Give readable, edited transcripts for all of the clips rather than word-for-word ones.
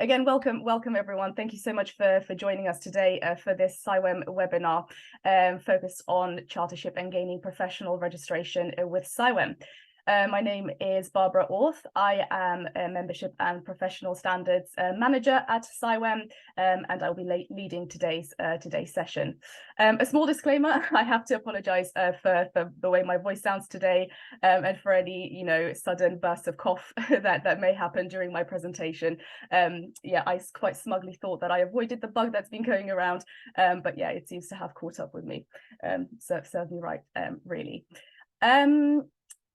Again, welcome everyone. Thank you so much for joining us today for this CIWEM webinar focused on chartership and gaining professional registration with CIWEM. My name is Barbara Orth. I am a Membership and Professional Standards Manager at CIWEM, and I'll be leading today's session. A small disclaimer: I have to apologise for the way my voice sounds today, and for any sudden bursts of cough that may happen during my presentation. Yeah, I quite smugly thought that I avoided the bug that's been going around, but yeah, it seems to have caught up with me. So serve me right, really.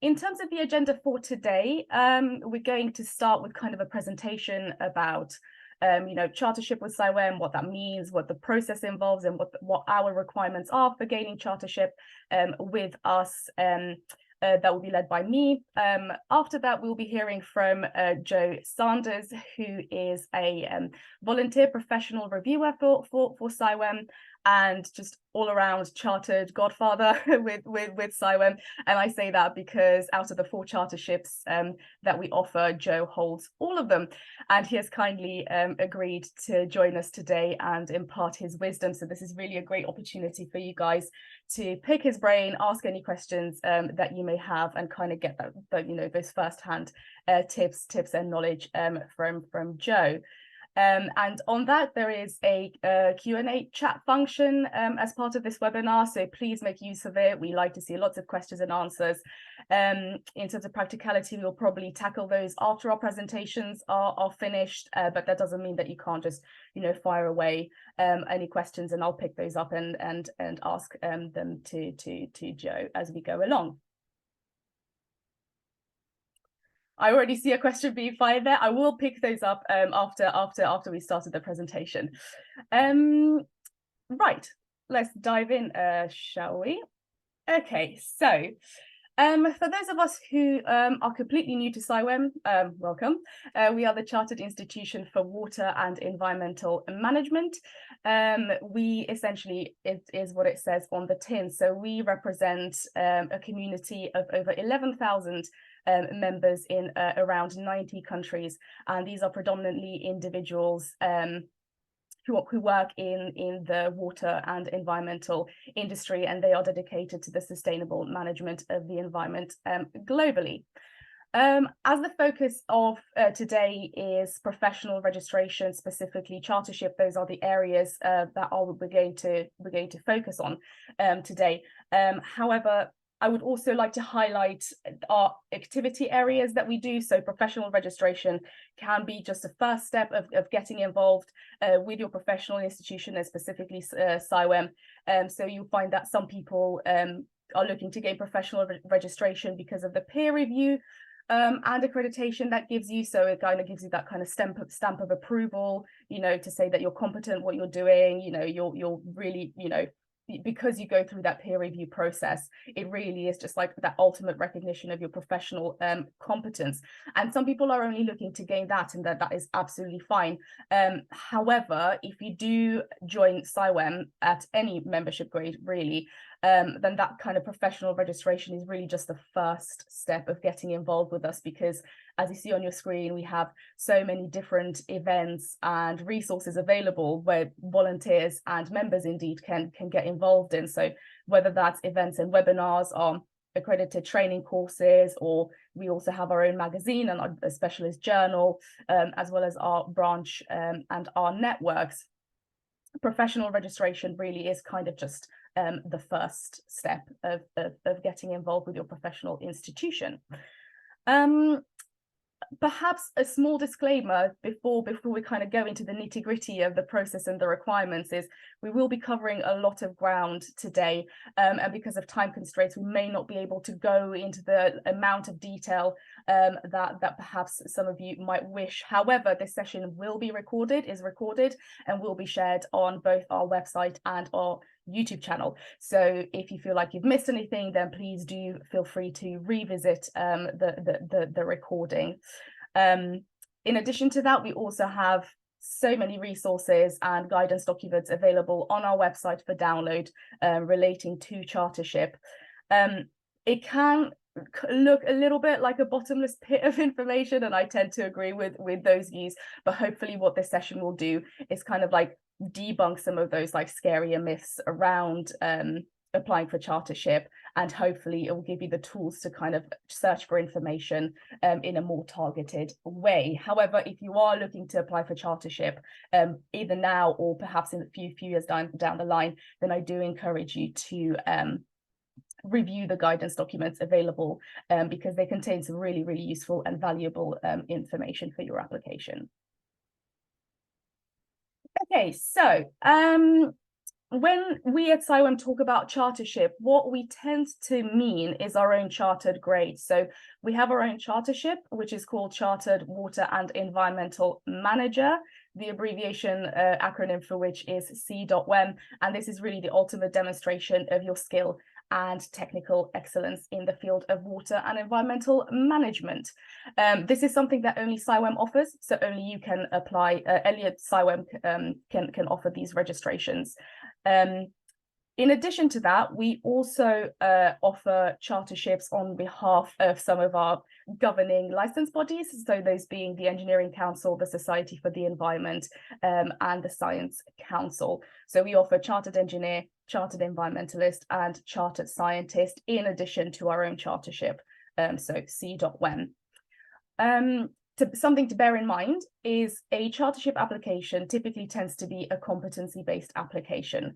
In terms of the agenda for today, we're going to start with kind of a presentation about chartership with CIWEM, what that means, what the process involves, and what our requirements are for gaining chartership with us. That will be led by me. After that, we'll be hearing from Joe Sanders, who is a volunteer professional reviewer for CIWEM, and just all-around chartered godfather with CIWEM. And I say that because out of the 4 charterships that we offer, Joe holds all of them, and he has kindly agreed to join us today and impart his wisdom. So this is really a great opportunity for you guys to pick his brain, ask any questions that you may have, and kind of get those first-hand tips and knowledge from Joe. And on that, there is a Q&A chat function as part of this webinar, so please make use of it. We like to see lots of questions and answers. In terms of practicality, we'll probably tackle those after our presentations are finished, but that doesn't mean that you can't just fire away any questions, and I'll pick those up and ask them to Joe as we go along. I already see a question being fired there. I will pick those up after we started the presentation. Right, let's dive in, shall we? Okay, so for those of us who are completely new to CIWEM, welcome. We are the Chartered Institution for Water and Environmental Management. We essentially, it is what it says on the tin. So we represent a community of over 11,000 members in around 90 countries, and these are predominantly individuals who work in the water and environmental industry, and they are dedicated to the sustainable management of the environment globally. As the focus of today is professional registration, specifically chartership, those are the areas that we're going to focus on today. However, I would also like to highlight our activity areas that we do. So professional registration can be just a first step of getting involved with your professional institution, and specifically CIWEM. So you'll find that some people are looking to gain professional registration because of the peer review and accreditation that gives you. So it kind of gives you that kind of stamp of approval, to say that you're competent what you're doing, you're really, because you go through that peer review process, it really is just like that ultimate recognition of your professional competence. And some people are only looking to gain that, and that is absolutely fine. However, if you do join CIWEM at any membership grade, really, then that kind of professional registration is really just the first step of getting involved with us, because as you see on your screen, we have so many different events and resources available where volunteers and members indeed can get involved in. So whether that's events and webinars, or accredited training courses, or we also have our own magazine and a specialist journal, as well as our branch and our networks. Professional registration really is kind of just the first step of getting involved with your professional institution. Perhaps a small disclaimer before we kind of go into the nitty-gritty of the process and the requirements is we will be covering a lot of ground today, and because of time constraints, we may not be able to go into the amount of detail that perhaps some of you might wish. However, this session will be recorded, and will be shared on both our website and our YouTube channel. So if you feel like you've missed anything, then please do feel free to revisit the recording. In addition to that, we also have so many resources and guidance documents available on our website for download relating to chartership. It can look a little bit like a bottomless pit of information, and I tend to agree with those views. But hopefully what this session will do is kind of like debunk some of those like scarier myths around applying for chartership, and hopefully it will give you the tools to kind of search for information in a more targeted way. However, if you are looking to apply for chartership either now or perhaps in a few years down the line, then I do encourage you to review the guidance documents available because they contain some really, really useful and valuable information for your application. Okay, so when we at CIWEM talk about chartership, what we tend to mean is our own chartered grade. So we have our own chartership, which is called Chartered Water and Environmental Manager, the abbreviation acronym for which is CIWEM. And this is really the ultimate demonstration of your skill and technical excellence in the field of water and environmental management. This is something that only CIWEM offers, so only you can apply, only CIWEM can offer these registrations. In addition to that, we also offer charterships on behalf of some of our governing license bodies, so those being the Engineering Council, the Society for the Environment, and the Science Council. So we offer chartered engineer, chartered environmentalist, and chartered scientist in addition to our own chartership, so CIWEM. Something to bear in mind is a chartership application typically tends to be a competency-based application.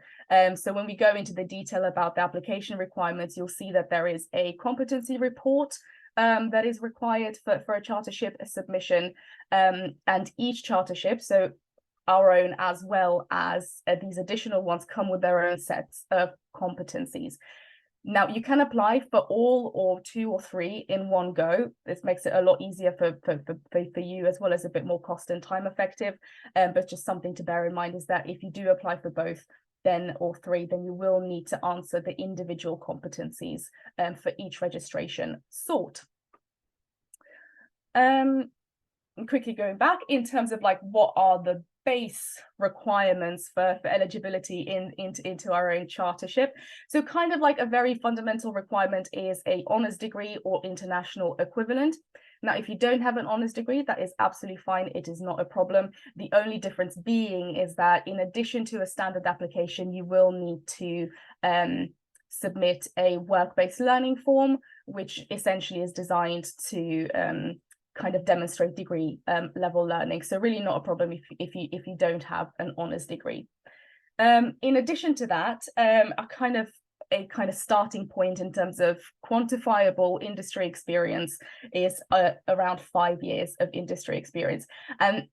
So when we go into the detail about the application requirements, you'll see that there is a competency report that is required for a chartership submission, and each chartership, so our own as well as these additional ones, come with their own sets of competencies. Now, you can apply for all or 2 or 3 in one go. This makes it a lot easier for you, as well as a bit more cost and time effective. But just something to bear in mind is that if you do apply for both, then or 3, then you will need to answer the individual competencies for each registration sort. Quickly going back in terms of like what are the base requirements for eligibility into our own chartership. So kind of like a very fundamental requirement is a honours degree or international equivalent. Now, if you don't have an honours degree, that is absolutely fine. It is not a problem. The only difference being is that in addition to a standard application, you will need to submit a work-based learning form, which essentially is designed to kind of demonstrate degree level learning. So really not a problem if you don't have an honours degree. In addition to that, a kind of starting point in terms of quantifiable industry experience is around 5 years of industry experience. And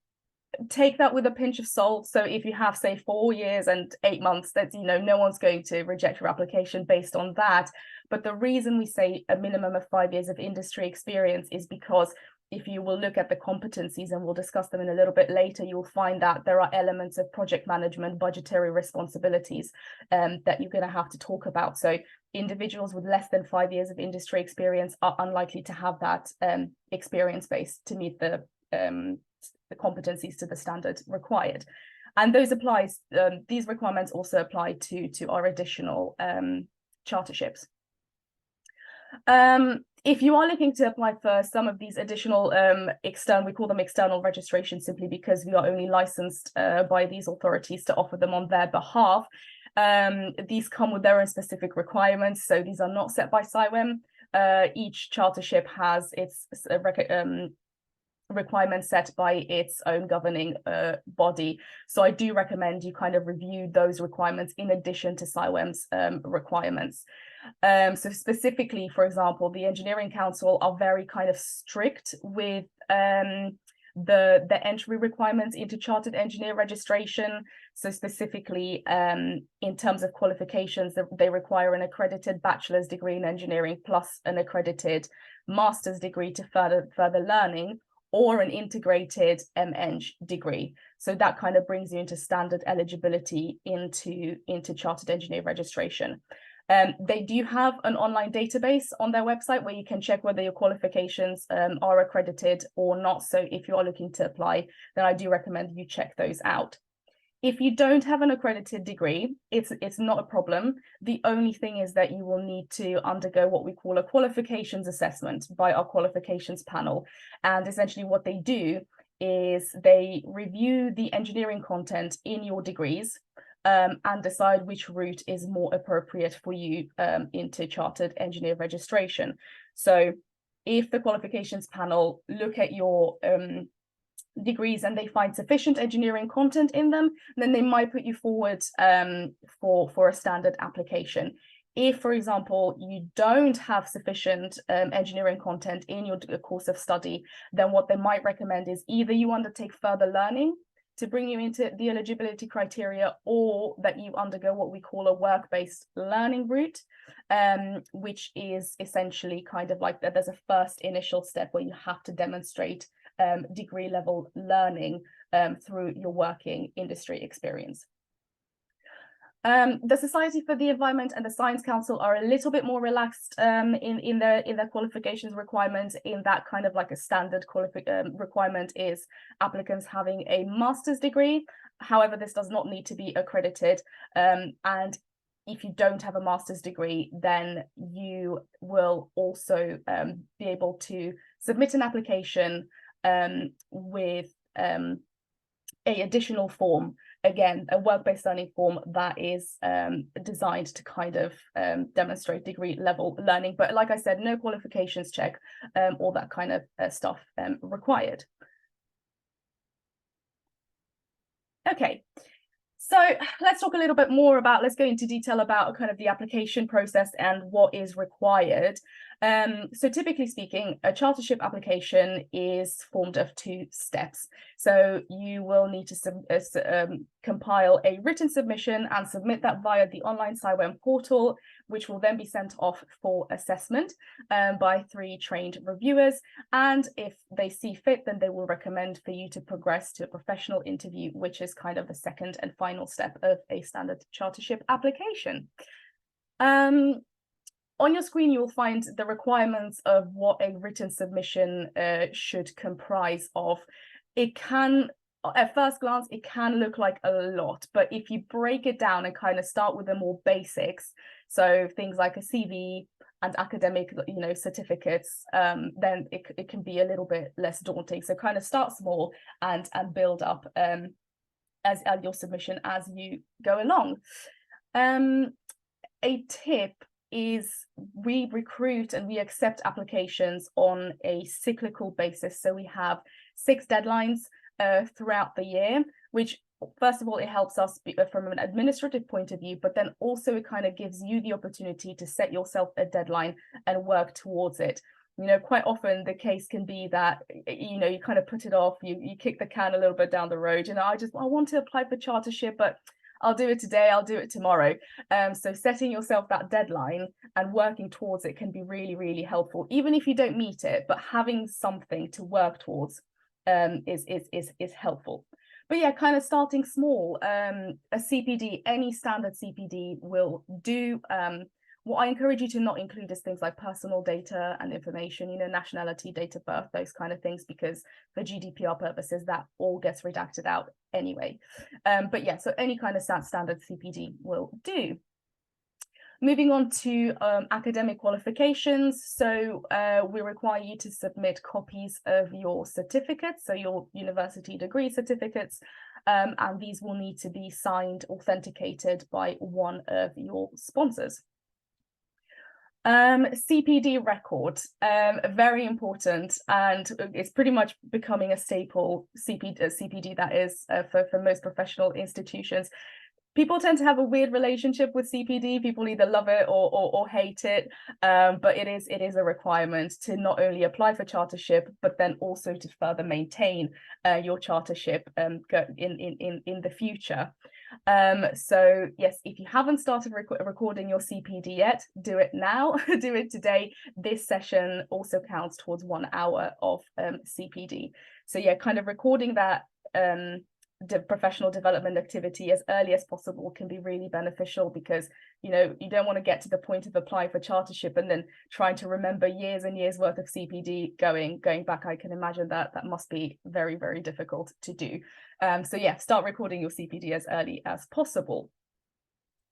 take that with a pinch of salt. So if you have, say, 4 years and 8 months, that's, you know, no one's going to reject your application based on that. But the reason we say a minimum of 5 years of industry experience is because if you will look at the competencies, and we'll discuss them in a little bit later, you'll find that there are elements of project management, budgetary responsibilities that you're going to have to talk about. So individuals with less than 5 years of industry experience are unlikely to have that experience base to meet the competencies to the standard required. And those applies, these requirements also apply to our additional charterships. If you are looking to apply for some of these additional we call them external registrations simply because we are only licensed by these authorities to offer them on their behalf. These come with their own specific requirements, so these are not set by CIWEM. Each chartership has its requirements set by its own governing body. So I do recommend you kind of review those requirements in addition to CIWEM's requirements. So specifically, for example, the Engineering Council are very kind of strict with the entry requirements into chartered engineer registration. So specifically, in terms of qualifications, they require an accredited bachelor's degree in engineering plus an accredited master's degree to further learning, or an integrated MEng degree. So that kind of brings you into standard eligibility into chartered engineer registration. They do have an online database on their website where you can check whether your qualifications are accredited or not. So if you are looking to apply, then I do recommend you check those out. If you don't have an accredited degree, it's not a problem. The only thing is that you will need to undergo what we call a qualifications assessment by our qualifications panel. And essentially what they do is they review the engineering content in your degrees and decide which route is more appropriate for you into chartered engineer registration. So if the qualifications panel look at your degrees and they find sufficient engineering content in them, then they might put you forward for a standard application. If, for example, you don't have sufficient engineering content in your course of study, then what they might recommend is either you undertake further learning to bring you into the eligibility criteria, or that you undergo what we call a work-based learning route, which is essentially kind of like that there's a first initial step where you have to demonstrate degree level learning through your working industry experience. The Society for the Environment and the Science Council are a little bit more relaxed in their qualifications requirements, in that kind of like a standard requirement is applicants having a master's degree. However, this does not need to be accredited. And if you don't have a master's degree, then you will also be able to submit an application with an additional form, again, a work-based learning form that is designed to kind of demonstrate degree level learning. But like I said, no qualifications check, all that kind of stuff required. Okay. So let's talk a little bit more about, let's go into detail about kind of the application process and what is required. So typically speaking, a chartership application is formed of 2 steps. So you will need to compile a written submission and submit that via the online CIWEM portal, which will then be sent off for assessment by 3 trained reviewers. And if they see fit, then they will recommend for you to progress to a professional interview, which is kind of the second and final step of a standard chartership application. On your screen, you'll find the requirements of what a written submission should comprise of. It can, at first glance, it can look like a lot, but if you break it down and kind of start with the more basics, so things like a CV and academic, certificates, then it can be a little bit less daunting. So kind of start small and build up as your submission as you go along. A tip is we recruit and we accept applications on a cyclical basis. So we have 6 deadlines throughout the year, which first of all, it helps us from an administrative point of view, but then also it kind of gives you the opportunity to set yourself a deadline and work towards it. Quite often the case can be that, you kind of put it off, you kick the can a little bit down the road. I want to apply for chartership, but I'll do it today, I'll do it tomorrow. So setting yourself that deadline and working towards it can be really, really helpful, even if you don't meet it, but having something to work towards is helpful. But yeah, kind of starting small. A CPD, any standard CPD will do. What I encourage you to not include is things like personal data and information, nationality, date of birth, those kind of things, because for GDPR purposes, that all gets redacted out anyway. But yeah, so any kind of standard CPD will do. Moving on to academic qualifications. So we require you to submit copies of your certificates, so your university degree certificates, and these will need to be signed, authenticated by one of your sponsors. CPD record, very important, and it's pretty much becoming a staple CPD that is for most professional institutions. People tend to have a weird relationship with CPD. People either love it or hate it, but it is a requirement to not only apply for chartership, but then also to further maintain your chartership in the future. So yes, if you haven't started recording your CPD yet, do it now. Do it today. This session also counts towards 1 hour of CPD. So yeah, kind of recording that professional development activity as early as possible can be really beneficial, because you don't want to get to the point of applying for chartership and then trying to remember years and years worth of CPD going back. I can imagine that must be very, very difficult to do. So yeah, start recording your CPD as early as possible.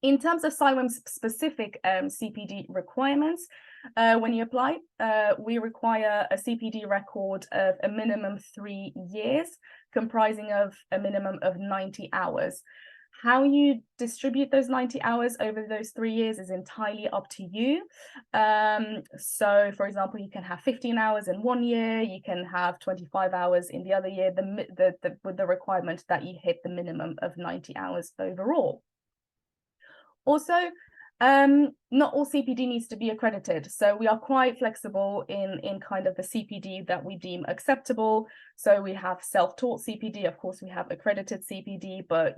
In terms of CIWEM's specific CPD requirements, when you apply, we require a CPD record of a minimum 3 years, comprising of a minimum of 90 hours. How you distribute those 90 hours over those 3 years is entirely up to you. So, for example, you can have 15 hours in 1 year, you can have 25 hours in the other year, with the requirement that you hit the minimum of 90 hours overall. Also, not all CPD needs to be accredited. So we are quite flexible in kind of the CPD that we deem acceptable. So we have self-taught CPD, of course, we have accredited CPD, but,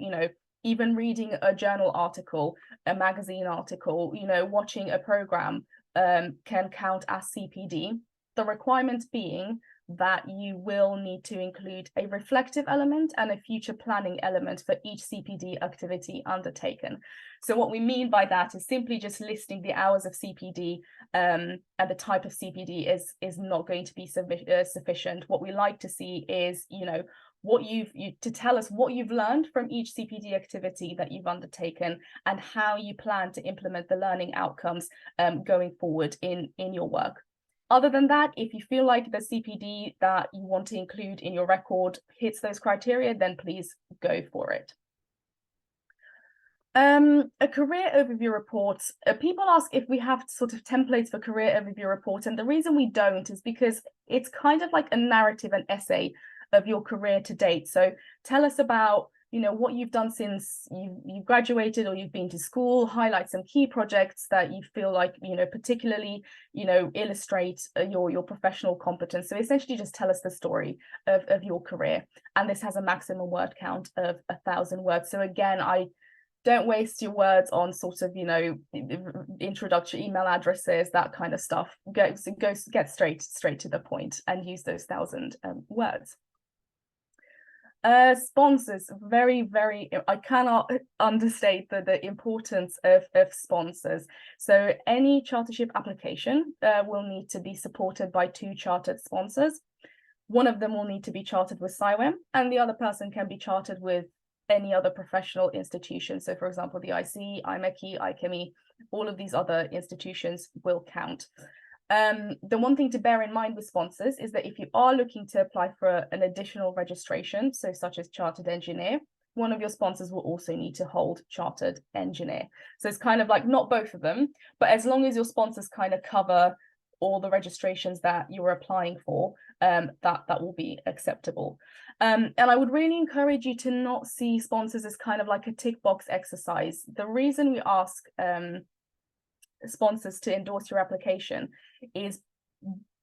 even reading a journal article, a magazine article, watching a program can count as CPD. The requirement being that you will need to include a reflective element and a future planning element for each CPD activity undertaken. So what we mean by that is simply just listing the hours of CPD and the type of CPD is not going to be sufficient. What we like to see is, what to tell us what you've learned from each CPD activity that you've undertaken and how you plan to implement the learning outcomes going forward in your work. Other than that, if you feel like the CPD that you want to include in your record hits those criteria, then please go for it. A career overview report. People ask if we have sort of templates for career overview report, and the reason we don't is because it's kind of like a narrative, an essay of your career to date. So tell us about what you've done since you've graduated or you've been to school. Highlight some key projects that you feel like particularly illustrate your professional competence. So essentially just tell us the story of your career, and this has a maximum word count of 1,000 words. So again, I don't waste your words on sort of introductory email addresses, that kind of stuff. Get straight to the point and use those 1,000 words. Sponsors, very, very, I cannot understate the importance of sponsors. So any chartership application will need to be supported by 2 chartered sponsors. One of them will need to be chartered with CIWEM, and the other person can be chartered with any other professional institution. So for example, the IC, IMechE, IChemE, all of these other institutions will count. The one thing to bear in mind with sponsors is that if you are looking to apply for an additional registration, so such as chartered engineer, one of your sponsors will also need to hold chartered engineer. So it's kind of like not both of them, but as long as your sponsors kind of cover all the registrations that you're applying for, that will be acceptable. And I would really encourage you to not see sponsors as kind of like a tick box exercise. The reason we ask sponsors to endorse your application is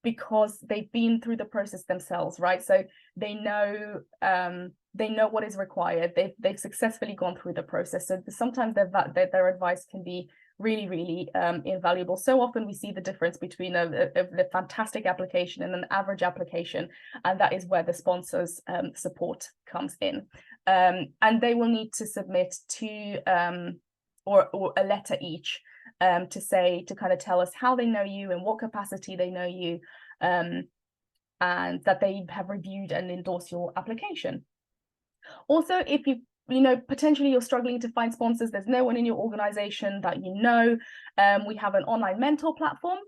because they've been through the process themselves, right? So they know what is required. They've successfully gone through the process. So sometimes their advice can be really, really invaluable. So often we see the difference between a fantastic application and an average application, and that is where the sponsors' support comes in. And they will need to submit 2 or a letter each to kind of tell us how they know you and what capacity they know you, and that they have reviewed and endorsed your application. Also, if potentially you're struggling to find sponsors, there's no one in your organization that we have an online mentor platform,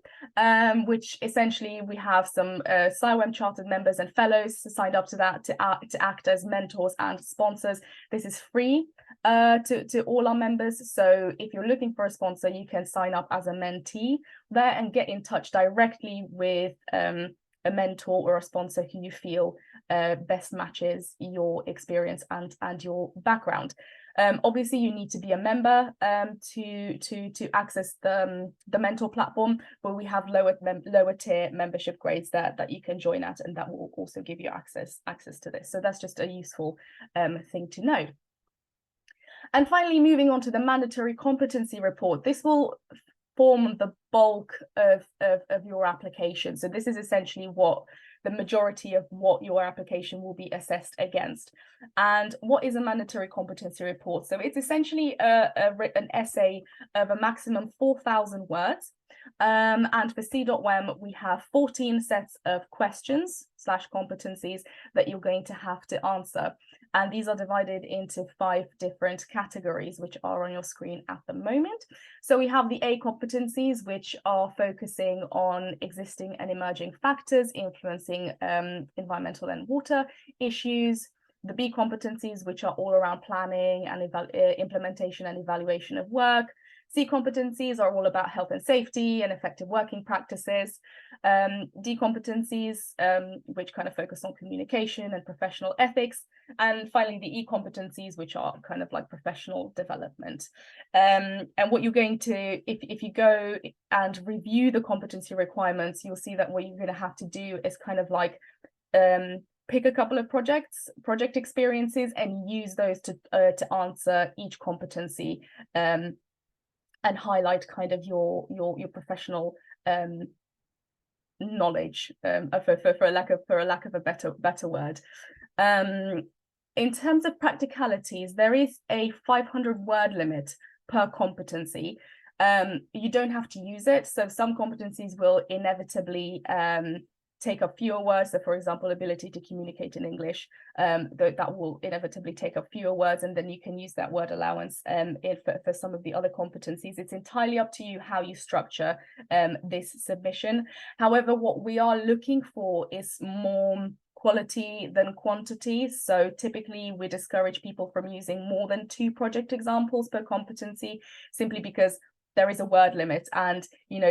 which essentially we have some CIWEM chartered members and fellows signed up to that to act as mentors and sponsors. This is free to all our members. So if you're looking for a sponsor, you can sign up as a mentee there and get in touch directly with a mentor or a sponsor who you feel best matches your experience and your background. Obviously, you need to be a member to access the mentor platform, but we have lower tier membership grades that you can join at, and that will also give you access to this. So that's just a useful thing to know. And finally, moving on to the mandatory competency report. This will form the bulk of your application. So this is essentially what the majority of what your application will be assessed against. And what is a mandatory competency report? So it's essentially an essay of a maximum 4,000 words. And for CIWEM, we have 14 sets of questions / competencies that you're going to have to answer. And these are divided into 5 different categories, which are on your screen at the moment. So we have the A competencies, which are focusing on existing and emerging factors influencing environmental and water issues. The B competencies, which are all around planning and implementation and evaluation of work. C competencies are all about health and safety and effective working practices. D competencies, which kind of focus on communication and professional ethics. And finally, the E competencies, which are kind of like professional development. And what you're going to, if you go and review the competency requirements, you'll see that what you're going to have to do is kind of like pick a couple of project experiences and use those to answer each competency. And highlight kind of your professional knowledge, for a lack of a better word. In terms of practicalities, there is a 500-word limit per competency. You don't have to use it. So some competencies will inevitably take up fewer words. So for example, ability to communicate in English, that will inevitably take up fewer words, and then you can use that word allowance for some of the other competencies. It's entirely up to you how you structure this submission. However, what we are looking for is more quality than quantity. So typically we discourage people from using more than 2 project examples per competency, simply because there is a word limit, and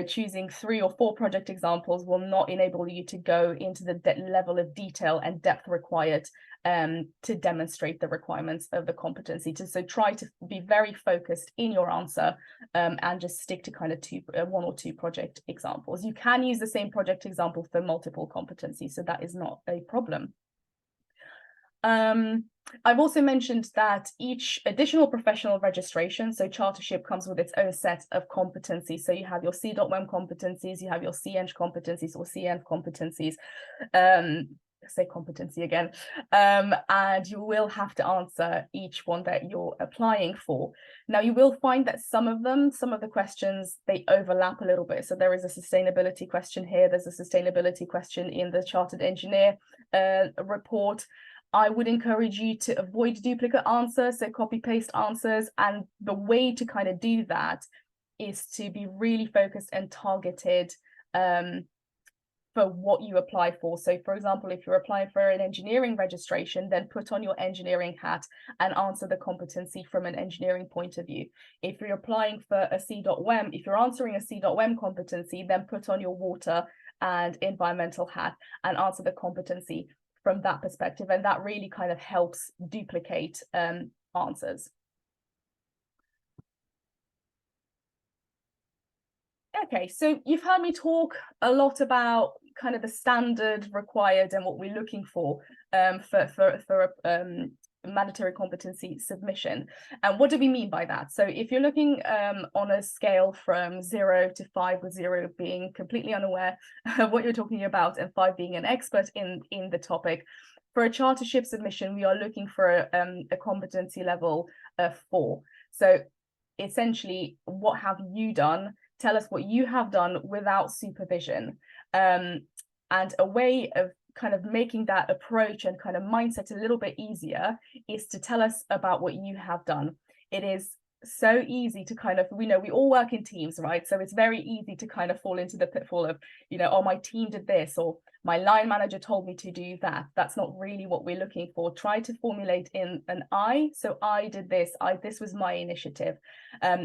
choosing 3 or 4 project examples will not enable you to go into the level of detail and depth required to demonstrate the requirements of the competency. So try to be very focused in your answer and just stick to kind of 1 or 2 project examples. You can use the same project example for multiple competencies, so that is not a problem. I've also mentioned that each additional professional registration, so chartership, comes with its own set of competencies. So you have your CIWEM competencies, you have your CEng competencies or CN competencies, say competency again, and you will have to answer each one that you're applying for. Now, you will find that some of the questions, they overlap a little bit. So there is a sustainability question here, there's a sustainability question in the chartered engineer report. I would encourage you to avoid duplicate answers, so copy-paste answers. And the way to kind of do that is to be really focused and targeted for what you apply for. So for example, if you're applying for an engineering registration, then put on your engineering hat and answer the competency from an engineering point of view. If you're applying for a CIWEM, if you're answering a CIWEM competency, then put on your water and environmental hat and answer the competency from that perspective, and that really kind of helps duplicate answers. Okay, so you've heard me talk a lot about kind of the standard required and what we're looking for mandatory competency submission. And what do we mean by that? So if you're looking on a scale from 0 to 5, with 0 being completely unaware of what you're talking about and 5 being an expert in the topic, for a chartership submission, we are looking for a competency level of 4. So essentially, what have you done? Tell us what you have done without supervision. And a way of kind of making that approach and kind of mindset a little bit easier is to tell us about what you have done. It is so easy to kind of, we all work in teams, right? So it's very easy to kind of fall into the pitfall of, oh, my team did this, or my line manager told me to do that. That's not really what we're looking for. Try to formulate in an I. So I did this, this was my initiative.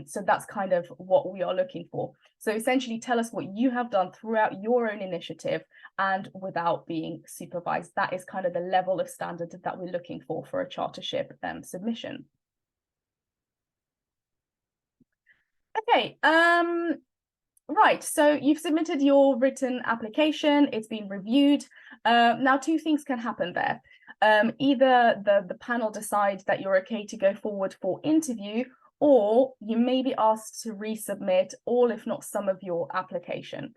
So that's kind of what we are looking for. So essentially tell us what you have done throughout your own initiative and without being supervised. That is kind of the level of standard that we're looking for a chartership submission. Okay, right, so you've submitted your written application, it's been reviewed. Now 2 things can happen there. Either the panel decides that you're okay to go forward for interview, or you may be asked to resubmit all, if not some, of your application.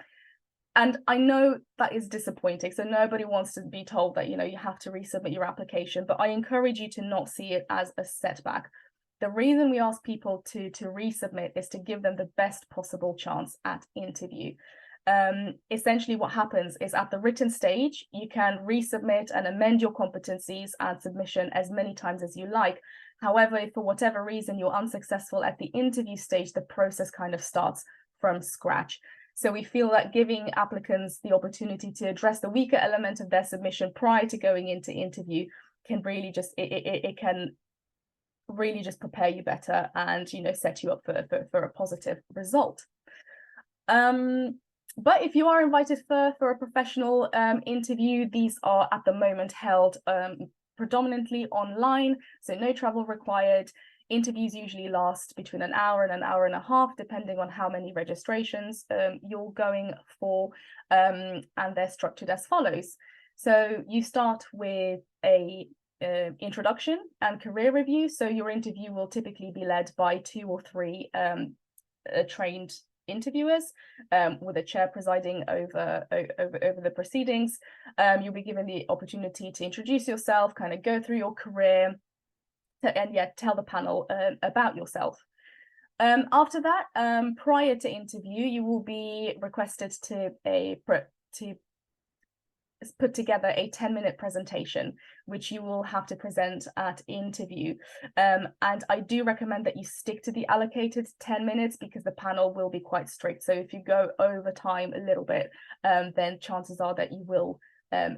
And I know that is disappointing. So nobody wants to be told that, you have to resubmit your application, but I encourage you to not see it as a setback. The reason we ask people to resubmit is to give them the best possible chance at interview. Essentially what happens is at the written stage, you can resubmit and amend your competencies and submission as many times as you like. However, if for whatever reason you're unsuccessful at the interview stage, the process kind of starts from scratch. So we feel that giving applicants the opportunity to address the weaker element of their submission prior to going into interview can really just, it can really just prepare you better and, set you up for a positive result. But if you are invited for a professional interview, these are at the moment held predominantly online, so no travel required. Interviews usually last between an hour and an hour and a half, depending on how many registrations you're going for, and they're structured as follows. So you start with a introduction and career review. So your interview will typically be led by 2 or 3 trained interviewers, with a chair presiding over the proceedings. You'll be given the opportunity to introduce yourself, kind of go through your career, and tell the panel about yourself. After that, prior to interview, you will be requested to put together a 10-minute presentation, which you will have to present at interview. And I do recommend that you stick to the allocated 10 minutes because the panel will be quite strict. So if you go over time a little bit, then chances are that you will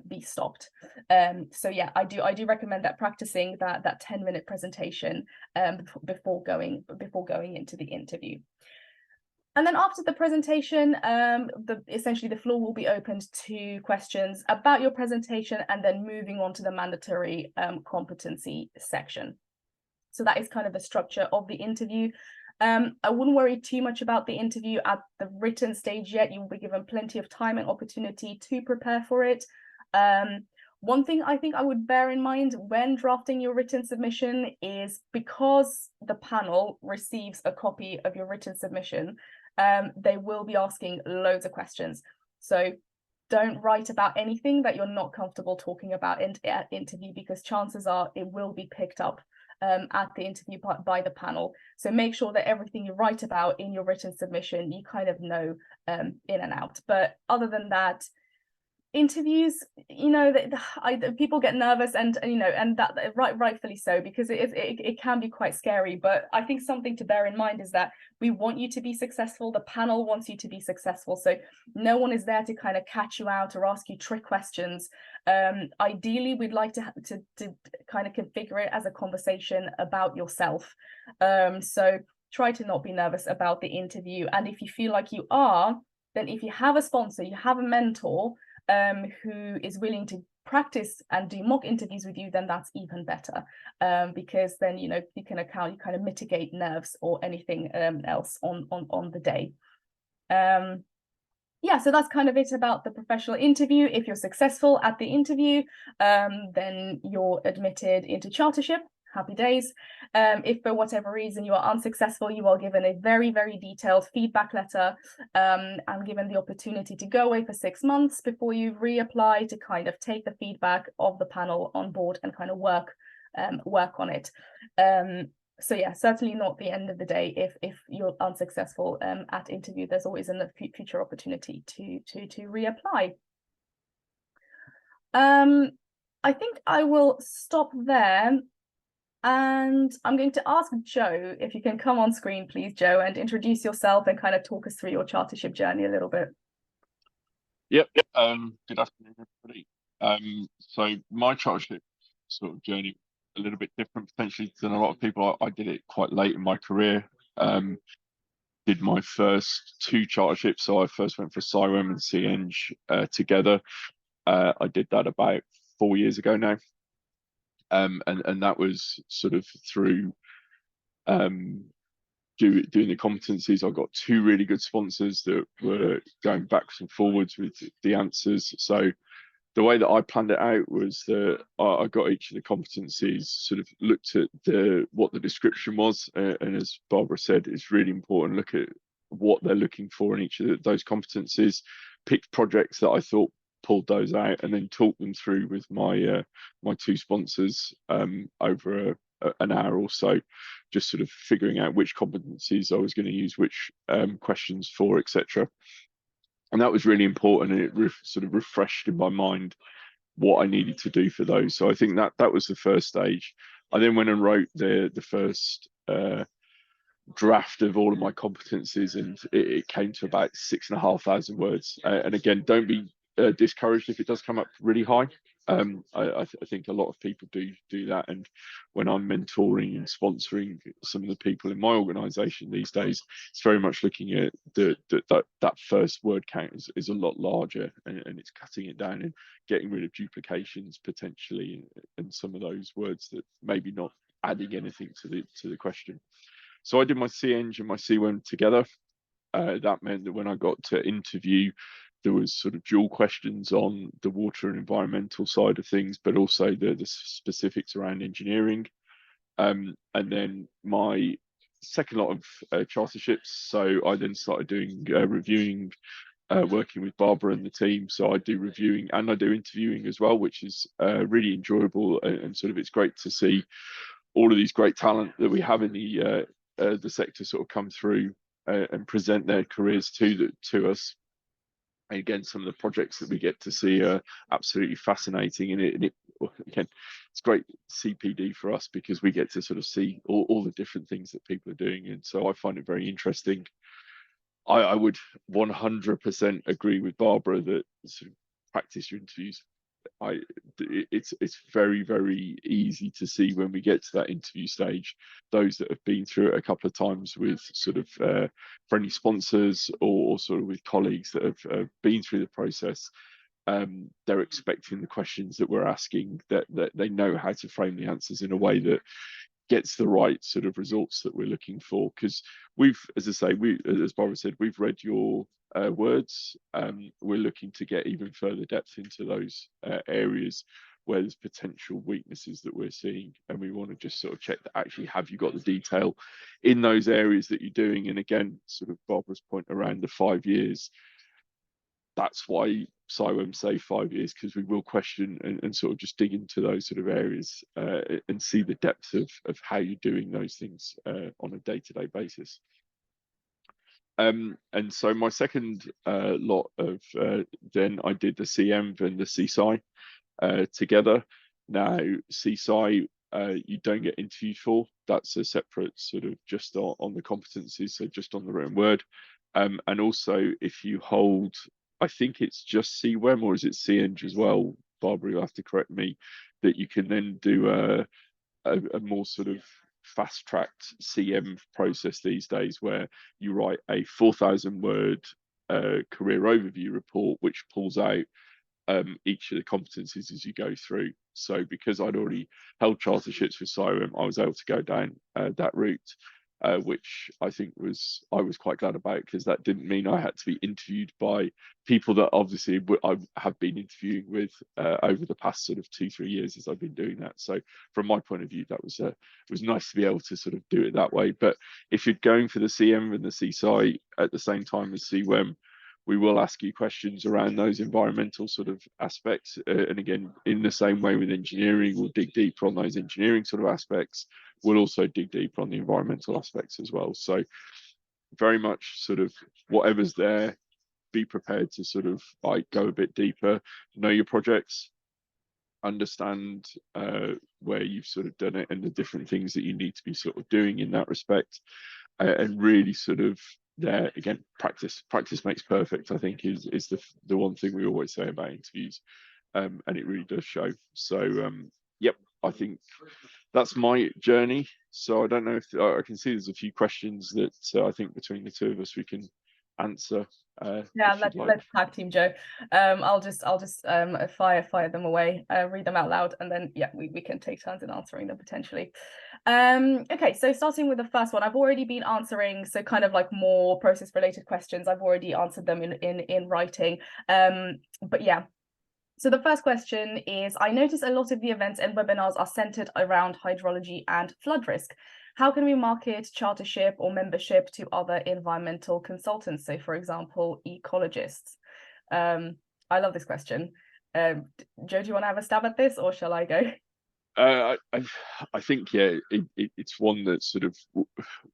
be stopped. So yeah, I do recommend that practicing that 10-minute presentation before going into the interview. And then after the presentation, essentially the floor will be opened to questions about your presentation and then moving on to the mandatory competency section. So that is kind of the structure of the interview. I wouldn't worry too much about the interview at the written stage yet. You will be given plenty of time and opportunity to prepare for it. One thing I think I would bear in mind when drafting your written submission is because the panel receives a copy of your written submission, they will be asking loads of questions. So don't write about anything that you're not comfortable talking about at interview, because chances are it will be picked up at the interview by the panel. So make sure that everything you write about in your written submission, you kind of know in and out. But other than that, interviews, people get nervous and that rightfully so, because it can be quite scary. But I think something to bear in mind is that we want you to be successful. The panel wants you to be successful. So no one is there to kind of catch you out or ask you trick questions. Ideally, we'd like to kind of configure it as a conversation about yourself. So try to not be nervous about the interview. And if you feel like you are, then if you have a sponsor, you have a mentor who is willing to practice and do mock interviews with you, then that's even better, because then you kind of mitigate nerves or anything else on the day. So that's kind of it about the professional interview. If you're successful at the interview, then you're admitted into chartership. Happy days. If for whatever reason you are unsuccessful, you are given a very, very detailed feedback letter and given the opportunity to go away for 6 months before you reapply to kind of take the feedback of the panel on board and kind of work on it. So yeah, certainly not the end of the day. If you're unsuccessful at interview, there's always a future opportunity to reapply. I think I will stop there. And I'm going to ask Joe if you can come on screen, please, Joe, and introduce yourself and kind of talk us through your chartership journey a little bit. Yep. Good afternoon, everybody. So my chartership sort of journey a little bit different potentially than a lot of people. I did it quite late in my career. Did my first 2 charterships. So I first went for CIWEM and CNG together. I did that about 4 years ago now. And that was sort of through doing the competencies. I got 2 really good sponsors that were going backwards and forwards with the answers. So the way that I planned it out was that I got each of the competencies, sort of looked at what the description was, and as Barbara said, it's really important, look at what they're looking for in each of those competencies, picked projects that I thought pulled those out, and then talked them through with my my two sponsors over an hour or so, just sort of figuring out which competencies I was going to use which questions for, etc. And that was really important, and it sort of refreshed in my mind what I needed to do for those. So I think that was the first stage. I then went and wrote the first draft of all of my competencies, and it came to about 6,500 words. And again, don't be discouraged if it does come up really high. I think a lot of people do that, and when I'm mentoring and sponsoring some of the people in my organisation these days, it's very much looking at that first word count is a lot larger, and it's cutting it down and getting rid of duplications potentially, and some of those words that maybe not adding anything to the question. So I did my CEng and my CIWEM together. That meant that when I got to interview, there was sort of dual questions on the water and environmental side of things, but also the specifics around engineering. And then my second lot of charterships. So I then started doing reviewing, working with Barbara and the team. So I do reviewing and I do interviewing as well, which is really enjoyable, and sort of it's great to see all of these great talent that we have in the sector sort of come through and present their careers to us. And again, some of the projects that we get to see are absolutely fascinating, and it again, it's great CPD for us because we get to sort of see all the different things that people are doing, and so I find it very interesting. I would 100% agree with Barbara that sort of practice your interviews. It's very, very easy to see when we get to that interview stage, those that have been through it a couple of times with sort of friendly sponsors or sort of with colleagues that have been through the process. They're expecting the questions that we're asking, that they know how to frame the answers in a way that gets the right sort of results that we're looking for. Because we've, as I say, as Barbara said, we've read your words. We're looking to get even further depth into those areas where there's potential weaknesses that we're seeing, and we want to just sort of check that actually have you got the detail in those areas that you're doing. And again, sort of Barbara's point around the 5 years, that's why CIWEM say 5 years, because we will question and sort of just dig into those sort of areas and see the depth of how you're doing those things on a day-to-day basis. And so my second lot of then I did the CM and the CSI together. Now CSI you don't get interviewed for. That's a separate sort of just on the competencies, so just on the written word. And also if you hold, I think it's just CIWEM or is it CEng as well, Barbara, you'll have to correct me, that you can then do a more sort of fast-tracked CM process these days, where you write a 4,000 word career overview report, which pulls out each of the competencies as you go through. So because I'd already held charterships with CIWEM, I was able to go down that route, which I think I was quite glad about, because that didn't mean I had to be interviewed by people that obviously I have been interviewing with over the past sort of 2-3 years as I've been doing that. So from my point of view, that was it was nice to be able to sort of do it that way. But if you're going for the CM and the CSI at the same time as CIWEM, we will ask you questions around those environmental sort of aspects. And again, in the same way with engineering, we'll dig deeper on those engineering sort of aspects. We'll also dig deeper on the environmental aspects as well. So very much sort of whatever's there, be prepared to sort of like go a bit deeper, know your projects, understand where you've sort of done it and the different things that you need to be sort of doing in that respect, and really sort of there again, practice makes perfect, I think is the one thing we always say about interviews, and it really does show. So yep, I think that's my journey. So I don't know if I can see there's a few questions that I think between the two of us we can answer. Yeah, let's tag team, Joe. I'll just fire them away, read them out loud, and then yeah, we can take turns in answering them potentially. Okay, so starting with the first one, I've already been answering, so kind of like more process related questions. I've already answered them in writing. But yeah. So the first question is, I notice a lot of the events and webinars are centered around hydrology and flood risk. How can we market chartership or membership to other environmental consultants? So for example, ecologists. I love this question. Joe, do you want to have a stab at this, or shall I go? I think, yeah, it's one that sort of,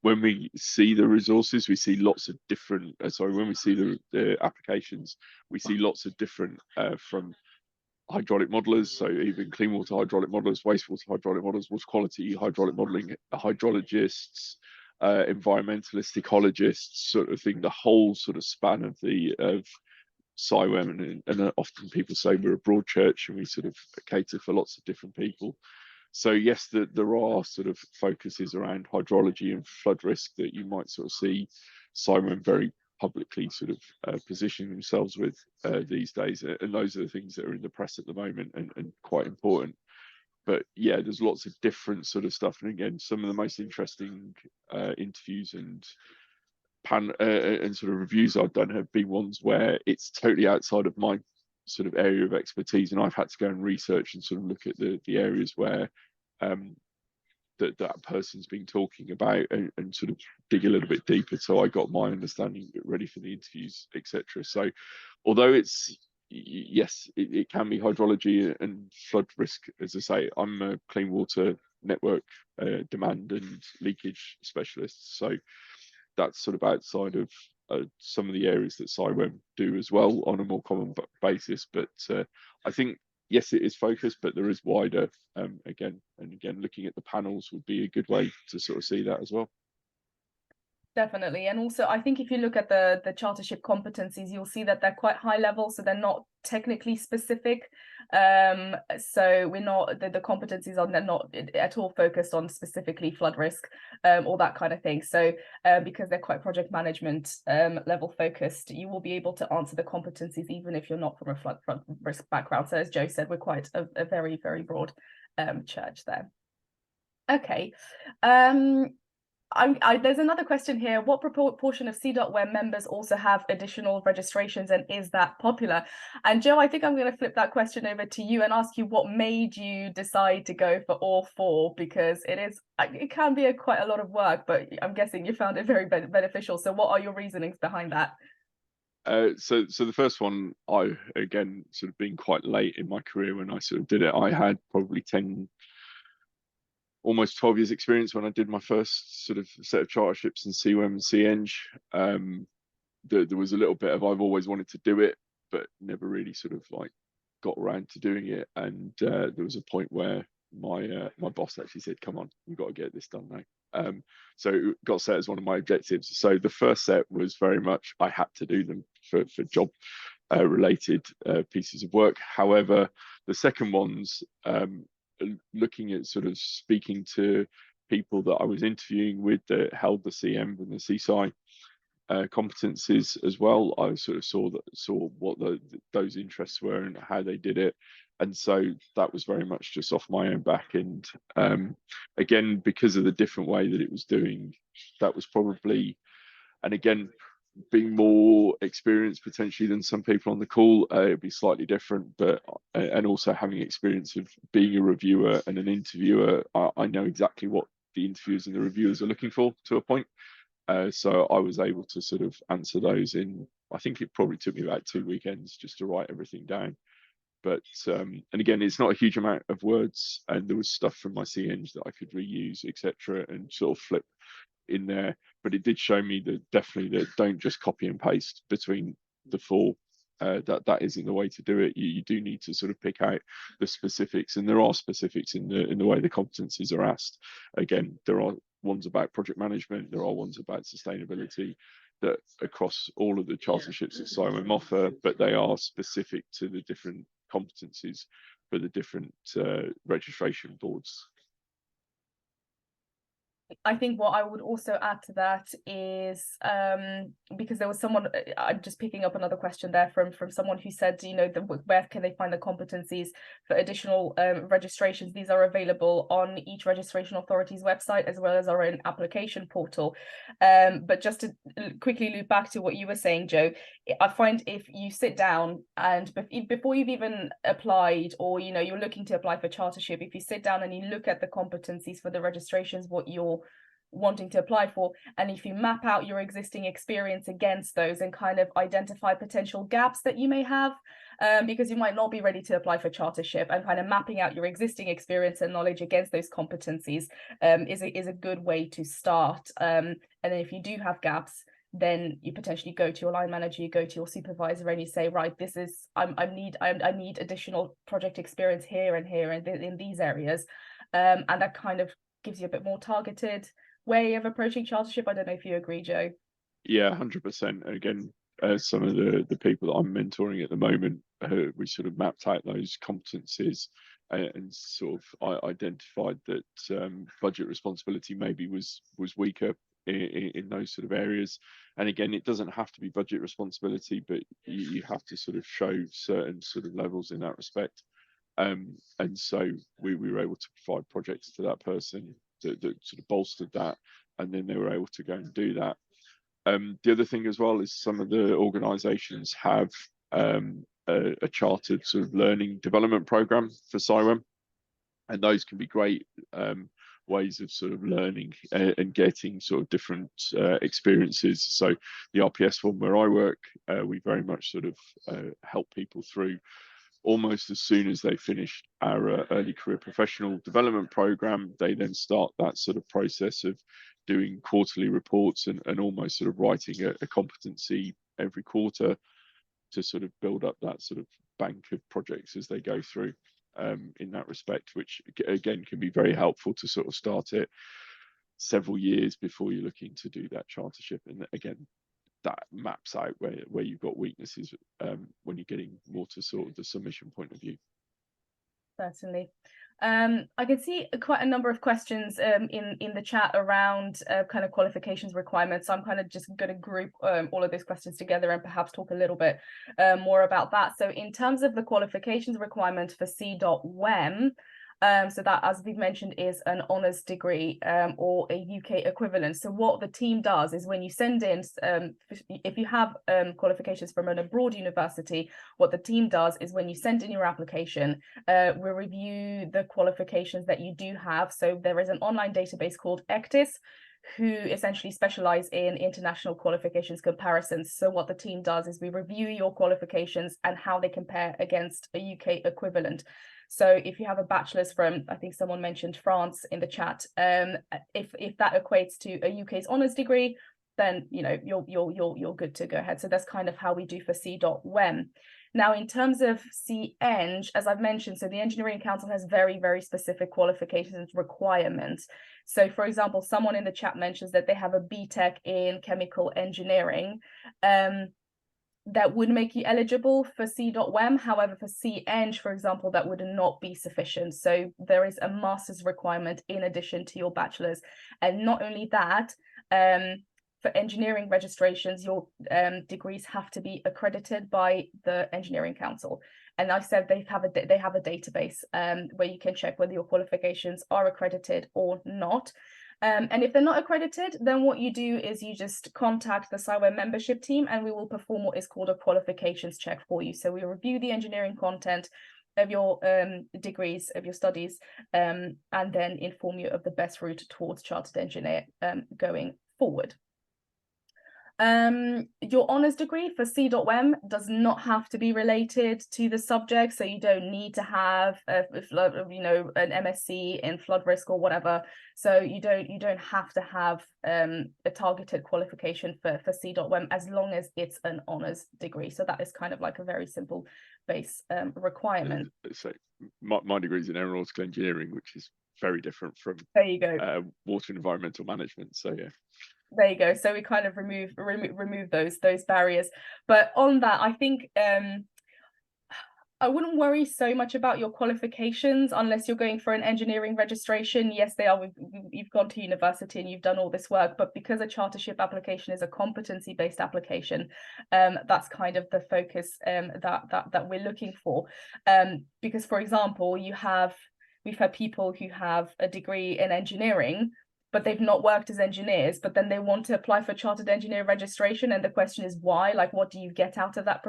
when we see the resources, we see lots of different, when we see the applications, we see lots of different, from hydraulic modelers, so even clean water hydraulic modelers, wastewater hydraulic modelers, water quality hydraulic modeling, hydrologists, environmentalists, ecologists, sort of thing, the whole sort of span of CIWEM, and often people say we're a broad church and we sort of cater for lots of different people. So yes, there are sort of focuses around hydrology and flood risk that you might sort of see CIWEM very publicly sort of positioning themselves with these days, and those are the things that are in the press at the moment and quite important. But yeah, there's lots of different sort of stuff, and again, some of the most interesting interviews and sort of reviews I've done have been ones where it's totally outside of my sort of area of expertise, and I've had to go and research and sort of look at the areas where that person's been talking about, and sort of dig a little bit deeper, so I got my understanding ready for the interviews, etc. So although it's, yes, it can be hydrology and flood risk, as I say, I'm a clean water network demand and leakage specialist, so that's sort of outside of some of the areas that CIWEM do as well on a more common basis. But I think, yes, it is focused, but there is wider, again, looking at the panels would be a good way to sort of see that as well. Definitely. And also, I think if you look at the chartership competencies, you'll see that they're quite high level, so they're not technically specific. So we're not, the competencies are not at all focused on specifically flood risk, or that kind of thing. So because they're quite project management level focused, you will be able to answer the competencies even if you're not from a flood risk background. So as Joe said, we're quite a very, very broad church there. Okay. There's another question here. What proportion of CIWEM members also have additional registrations, and is that popular? And Joe, I think I'm going to flip that question over to you and ask you what made you decide to go for all four, because it can be quite a lot of work, but I'm guessing you found it very beneficial. So what are your reasonings behind that? So the first one, I, again, sort of being quite late in my career when I sort of did it, I had probably almost 12 years experience when I did my first sort of set of charterships in CIWEM and CEng. There was a little bit of, I've always wanted to do it, but never really sort of like got around to doing it. And there was a point where my boss actually said, come on, you've got to get this done now. So it got set as one of my objectives. So the first set was very much, I had to do them for job related pieces of work. However, the second ones, looking at sort of speaking to people that I was interviewing with that held the CM and the CSI competencies as well, I sort of saw what those interests were and how they did it, and so that was very much just off my own back. And again, because of the different way that it was doing, that was probably, and again, being more experienced potentially than some people on the call, it'd be slightly different, but and also having experience of being a reviewer and an interviewer, I know exactly what the interviewers and the reviewers are looking for to a point. So I was able to sort of answer those in, I think it probably took me about 2 weekends just to write everything down. But and again, it's not a huge amount of words, and there was stuff from my CNs that I could reuse, etc., and sort of flip in there. But it did show me that definitely that don't just copy and paste between the four. That isn't the way to do it. You do need to sort of pick out the specifics, and there are specifics in the way the competencies are asked. Again, there are ones about project management, there are ones about sustainability that across all of the charterships that CIWEM offer, but they are specific to the different competencies for the different registration boards. I think what I would also add to that is, because there was someone, I'm just picking up another question there from someone who said, where can they find the competencies for additional registrations? These are available on each registration authority's website, as well as our own application portal. But just to quickly loop back to what you were saying, Joe, I find if you sit down and before you've even applied, or you're looking to apply for chartership, if you sit down and you look at the competencies for the registrations, what you're wanting to apply for. And if you map out your existing experience against those and kind of identify potential gaps that you may have, because you might not be ready to apply for chartership, and kind of mapping out your existing experience and knowledge against those competencies is a good way to start. And then if you do have gaps, then you potentially go to your line manager, you go to your supervisor, and you say, right, this is I need additional project experience here and here and in these areas, and that kind of gives you a bit more targeted way of approaching chartership. I don't know if you agree, Joe. Yeah, 100%. Again, some of the people that I'm mentoring at the moment, we sort of mapped out those competencies and sort of identified that budget responsibility maybe was weaker in those sort of areas. And again, it doesn't have to be budget responsibility, but you have to sort of show certain sort of levels in that respect. And so we were able to provide projects to that person that sort of bolstered that, and then they were able to go and do that. The other thing as well is some of the organisations have a chartered sort of learning development program for CIWEM, and those can be great ways of sort of learning and getting sort of different experiences. So the RPS one where I work, we very much sort of help people through almost as soon as they finish our early career professional development program. They then start that sort of process of doing quarterly reports and almost sort of writing a competency every quarter to sort of build up that sort of bank of projects as they go through in that respect, which again can be very helpful to sort of start it several years before you're looking to do that chartership. And again, that maps out where you've got weaknesses when you're getting more to sort of the submission point of view. Certainly. I can see quite a number of questions in the chat around kind of qualifications requirements. So I'm kind of just going to group all of those questions together and perhaps talk a little bit more about that. So in terms of the qualifications requirement for C.WEM, so that, as we've mentioned, is an honours degree or a UK equivalent. So what the team does is when you send in, if you have qualifications from an abroad university, what the team does is when you send in your application, we review the qualifications that you do have. So there is an online database called ECTIS, who essentially specialize in international qualifications comparisons. So what the team does is we review your qualifications and how they compare against a UK equivalent. So if you have a bachelor's from, I think someone mentioned France in the chat, if that equates to a UK's honours degree, then you're good to go ahead. So that's kind of how we do for C.WEM. Now, in terms of C.Eng, as I've mentioned, so the Engineering Council has very, very specific qualifications requirements. So, for example, someone in the chat mentions that they have a BTEC in chemical engineering. That would make you eligible for C.WEM. However, for C.Eng, for example, that would not be sufficient. So there is a master's requirement in addition to your bachelor's. And not only that, for engineering registrations, your degrees have to be accredited by the Engineering Council. And I said they have a database where you can check whether your qualifications are accredited or not. And if they're not accredited, then what you do is you just contact the CIWEM membership team, and we will perform what is called a qualifications check for you. So we review the engineering content of your degrees, of your studies, and then inform you of the best route towards chartered engineer going forward. Your honours degree for C.WEM does not have to be related to the subject, so you don't need to have an MSc in flood risk or whatever. So you don't have to have a targeted qualification for C.WEM as long as it's an honours degree. So that is kind of like a very simple base requirement. So my degree is in aeronautical engineering, which is very different from there you go water and environmental management. So yeah. There you go. So we kind of remove those barriers. But on that, I think I wouldn't worry so much about your qualifications unless you're going for an engineering registration. Yes, they are. You've gone to university and you've done all this work, but because a chartership application is a competency-based application, that's kind of the focus that we're looking for. Because, for example, we've had people who have a degree in engineering, but they've not worked as engineers, but then they want to apply for chartered engineer registration. And the question is why? Like, what do you get out of that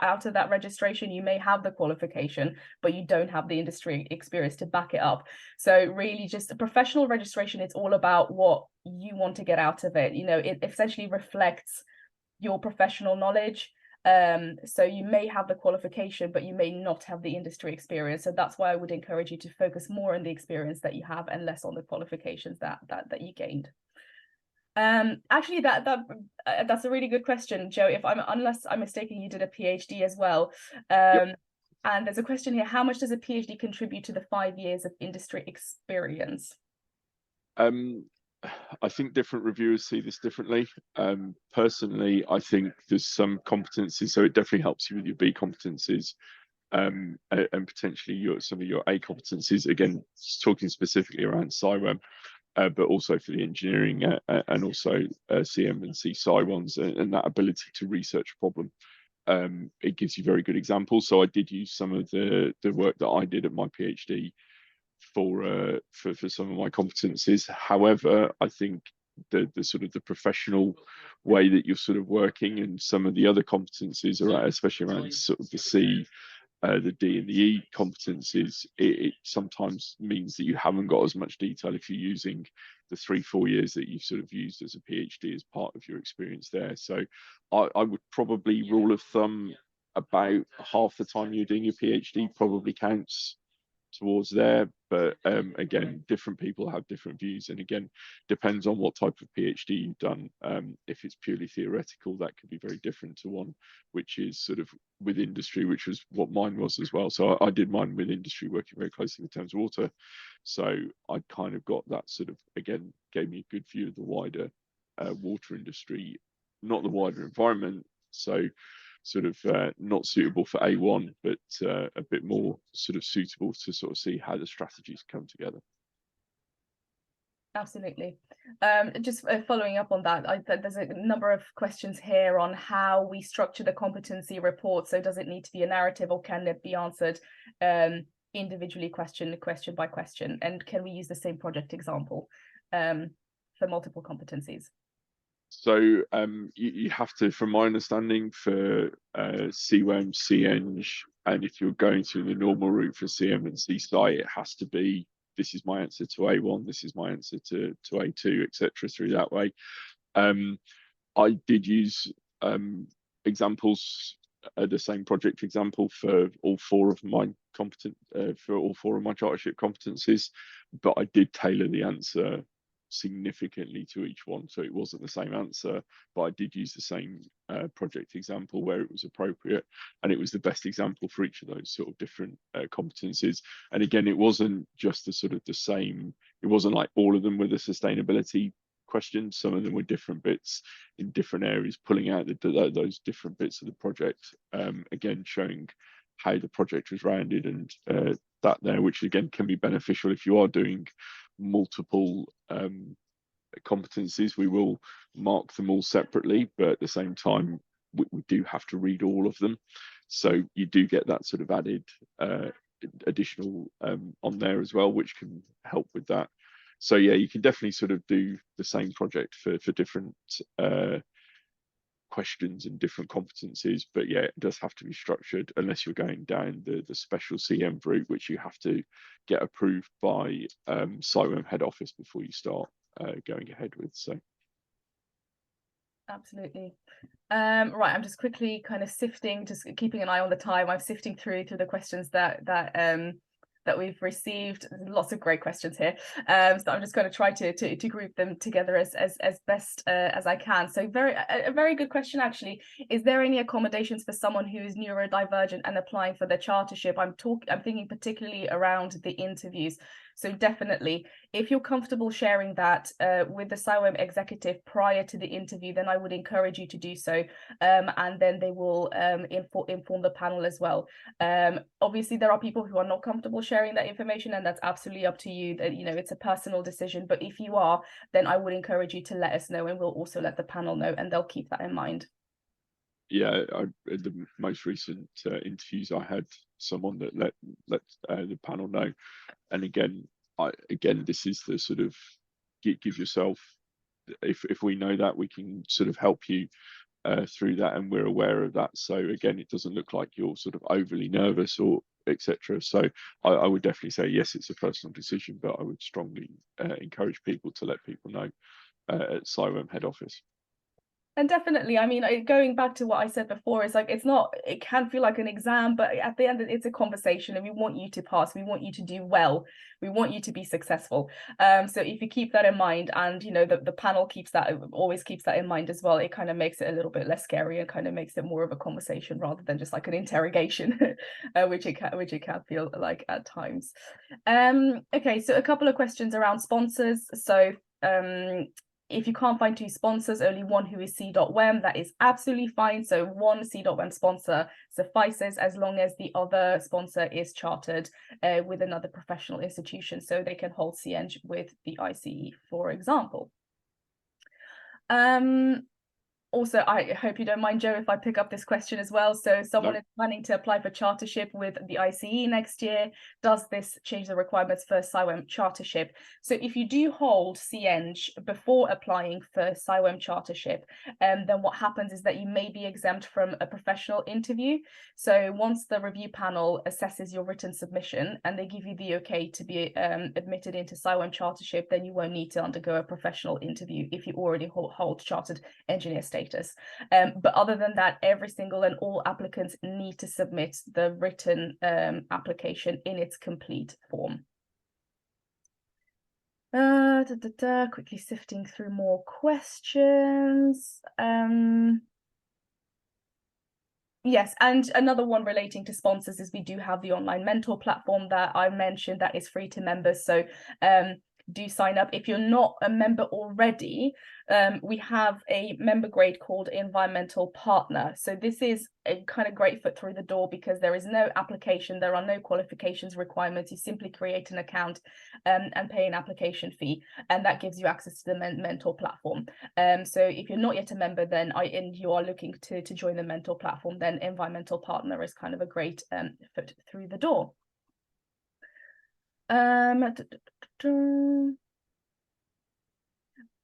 out of that registration? You may have the qualification, but you don't have the industry experience to back it up. So really just a professional registration, it's all about what you want to get out of it. You know, it essentially reflects your professional knowledge. So you may have the qualification, but you may not have the industry experience. So that's why I would encourage you to focus more on the experience that you have and less on the qualifications that you gained. Actually, that's a really good question, Joe. Unless I'm mistaken, you did a PhD as well. Yep. And there's a question here: how much does a PhD contribute to the 5 years of industry experience? I think different reviewers see this differently. Personally, I think there's some competencies, so it definitely helps you with your B competencies, and potentially some of your A competencies. Again, talking specifically around CIWEM, but also for the engineering and also CM and C Sci ones, and that ability to research a problem. It gives you very good examples. So I did use some of the work that I did at my PhD for some of my competencies. However, I think the sort of the professional way that you're sort of working and some of the other competencies are, especially around sort of the C, the D and the E competencies, it sometimes means that you haven't got as much detail if you're using the 3-4 years that you've sort of used as a PhD as part of your experience there. So I would probably rule of thumb about half the time you're doing your PhD probably counts towards there, but again, different people have different views, and again, depends on what type of PhD you've done. If it's purely theoretical, that could be very different to one which is sort of with industry, which was what mine was as well. So I did mine with industry, working very closely with Thames Water, so I kind of got that sort of, again, gave me a good view of the wider water industry, not the wider environment. So sort of not suitable for A1, but a bit more sort of suitable to sort of see how the strategies come together. Absolutely. Just following up on that, there's a number of questions here on how we structure the competency report. So does it need to be a narrative, or can it be answered individually, question by question? And can we use the same project example for multiple competencies? So you have to, from my understanding, for CIWEM, CEng, and if you're going through the normal route for CM and C Sci, it has to be, this is my answer to A1, this is my answer to A2, etc. through that way. I did use examples, the same project example for all 4 of my chartership competencies, but I did tailor the answer significantly to each one, so it wasn't the same answer, but I did use the same project example where it was appropriate, and it was the best example for each of those sort of different competencies. And again, it wasn't just the sort of the same, it wasn't like all of them were the sustainability questions. Some of them were different bits in different areas, pulling out those different bits of the project, again showing how the project was rounded, and that there, which again can be beneficial if you are doing multiple competencies. We will mark them all separately, but at the same time we do have to read all of them, so you do get that sort of added additional on there as well, which can help with that. So yeah, you can definitely sort of do the same project for different questions and different competencies, but yeah, it does have to be structured, unless you're going down the special CM route, which you have to get approved by CIWEM head office before you start going ahead with. So absolutely. Right, I'm just quickly kind of sifting, just keeping an eye on the time. I'm sifting through the questions that we've received. Lots of great questions here, so I'm just going to try to group them together as best as I can. So a very good question, actually. Is there any accommodations for someone who is neurodivergent and applying for the chartership? I'm thinking particularly around the interviews. So definitely, if you're comfortable sharing that with the CIWEM executive prior to the interview, then I would encourage you to do so, and then they will inform the panel as well. Obviously, there are people who are not comfortable sharing that information, and that's absolutely up to you. That, you know, it's a personal decision, but if you are, then I would encourage you to let us know, and we'll also let the panel know, and they'll keep that in mind. Yeah, the most recent interviews, I had someone that let the panel know, and again, this is the sort of give yourself, if we know that, we can sort of help you through that, and we're aware of that. So again, it doesn't look like you're sort of overly nervous or etc. So I would definitely say yes, it's a personal decision, but I would strongly encourage people to let people know at CIWEM head office. And definitely, I mean, going back to what I said before, it's like, it can feel like an exam, but at the end, it's a conversation, and we want you to pass. We want you to do well. We want you to be successful. So if you keep that in mind, and, you know, the panel always keeps that in mind as well, it kind of makes it a little bit less scary and kind of makes it more of a conversation rather than just like an interrogation, which it can feel like at times. Okay, so a couple of questions around sponsors. So, if you can't find 2 sponsors, only one who is C.WEM, that is absolutely fine. So one C.WEM sponsor suffices, as long as the other sponsor is chartered with another professional institution, so they can hold CEng with the ICE, for example. Also, I hope you don't mind, Joe, if I pick up this question as well. So someone is planning to apply for chartership with the ICE next year. Does this change the requirements for CIWEM chartership? So if you do hold CEng before applying for CIWEM chartership, then what happens is that you may be exempt from a professional interview. So once the review panel assesses your written submission and they give you the okay to be admitted into CIWEM chartership, then you won't need to undergo a professional interview if you already hold chartered engineer status. But other than that, every single and all applicants need to submit the written application in its complete form. Quickly sifting through more questions. Yes, and another one relating to sponsors is we do have the online mentor platform that I mentioned that is free to members. So do sign up. If you're not a member already, we have a member grade called environmental partner. So this is a kind of great foot through the door, because there is no application, there are no qualifications requirements. You simply create an account and pay an application fee, and that gives you access to the mentor platform. So if you're not yet a member, then and you are looking to join the mentor platform, then environmental partner is kind of a great foot through the door.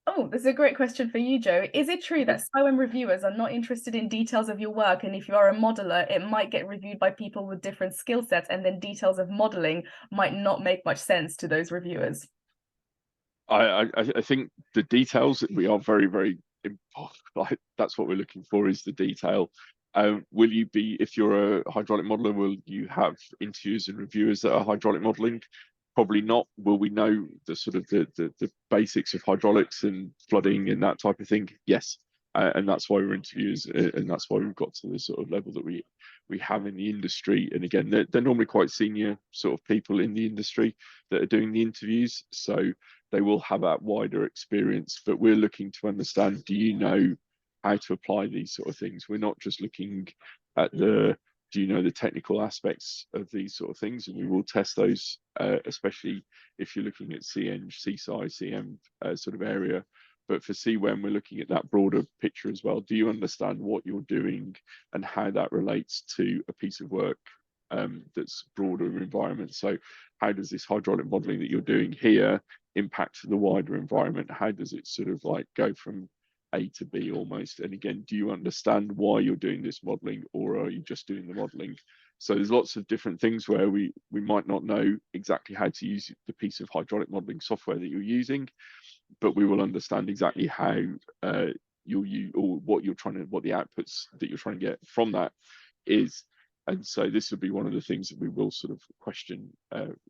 Oh, this is a great question for you, Joe. Is it true that CIWEM reviewers are not interested in details of your work, and if you are a modeler, it might get reviewed by people with different skill sets, and then details of modeling might not make much sense to those reviewers? I think the details, we are very, very important. Like, that's what we're looking for, is the detail. Will you be, if you're a hydraulic modeler, will you have interviewers and reviewers that are hydraulic modeling? Probably not. Will we know the sort of the basics of hydraulics and flooding and that type of thing? Yes. And that's why we're interviewers, and that's why we've got to the sort of level that we have in the industry. And again, they're normally quite senior sort of people in the industry that are doing the interviews, so they will have that wider experience. But we're looking to understand, do you know how to apply these sort of things? We're not just looking at do you know the technical aspects of these sort of things, and we will test those, especially if you're looking at CEng, CSI, CM sort of area. But for CIWEM, we're looking at that broader picture as well. Do you understand what you're doing and how that relates to a piece of work that's broader environment? So how does this hydraulic modeling that you're doing here impact the wider environment? How does it sort of like go from A to B almost? And again, do you understand why you're doing this modeling, or are you just doing the modeling? So there's lots of different things where we might not know exactly how to use the piece of hydraulic modeling software that you're using, but we will understand exactly how you'll use, or what the outputs that you're trying to get from that is. And so this would be one of the things that we will sort of question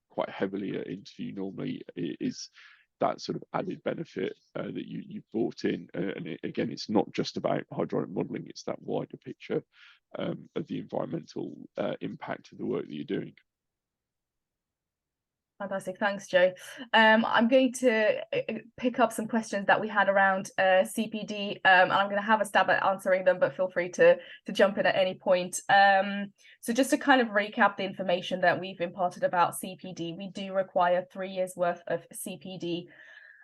quite heavily at interview normally, is that sort of added benefit that you've brought in. And again, it's not just about hydraulic modeling, it's that wider picture of the environmental impact of the work that you're doing. Fantastic, thanks, Joe. I'm going to pick up some questions that we had around CPD, and I'm going to have a stab at answering them, but feel free to jump in at any point. So just to kind of recap the information that we've imparted about CPD, we do require 3 years worth of CPD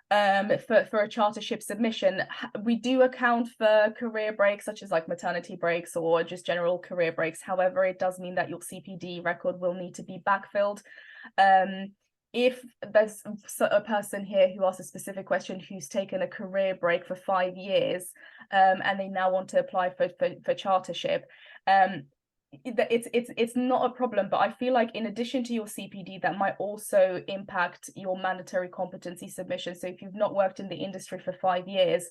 for a chartership submission. We do account for career breaks, such as like maternity breaks or just general career breaks. However, it does mean that your CPD record will need to be backfilled. if there's a person here who asked a specific question who's taken a career break for 5 years, and they now want to apply for chartership, it's not a problem, but I feel like in addition to your CPD, that might also impact your mandatory competency submission. So if you've not worked in the industry for 5 years,